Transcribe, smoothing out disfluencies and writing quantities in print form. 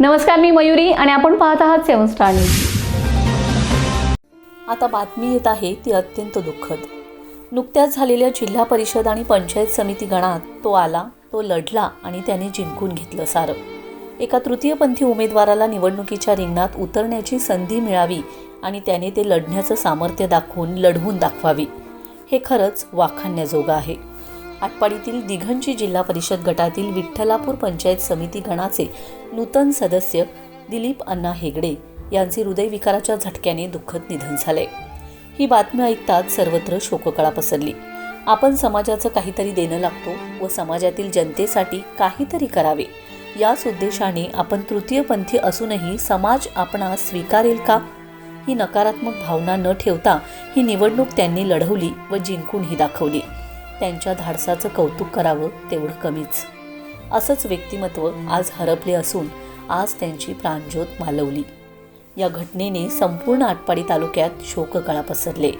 नमस्कार, मी मयुरी आणि आपण पाहत आहात 7 स्टार न्यूज. आता बातमी येत आहे ती अत्यंत दुःखद. नुकत्याच झालेल्या जिल्हा परिषद आणि पंचायत समिती गणात तो आला, तो लढला आणि त्याने जिंकून घेतलं सारं. एका तृतीयपंथी उमेदवाराला निवडणुकीच्या रिंगणात उतरण्याची संधी मिळावी आणि त्याने ते लढण्याचं सामर्थ्य दाखवून लढवून दाखवावी, हे खरंच वाखाणण्याजोगं आहे. आटपाडीतील दिघंची जिल्हा परिषद गटातील विठ्ठलापूर पंचायत समिती गणाचे नूतन सदस्य दिलीप अण्णा हेगडे यांचे हृदयविकाराच्या झटक्याने दुःखद निधन झाले. ही बातमी ऐकताच सर्वत्र शोककळा पसरली. आपण समाजाचं काहीतरी देणं लागतो व समाजातील जनतेसाठी काहीतरी करावे, याच उद्देशाने आपण तृतीयपंथी असूनही समाज आपणास स्वीकारेल का, ही नकारात्मक भावना न ठेवता ही निवडणूक त्यांनी लढवली व जिंकूनही दाखवली. त्यांच्या धाडसाचं कौतुक करावं तेवढं कमीच. असंच व्यक्तिमत्व आज हरपले असून आज त्यांची प्राणज्योत मालवली. या घटनेने संपूर्ण आटपाडी तालुक्यात शोककळा पसरले.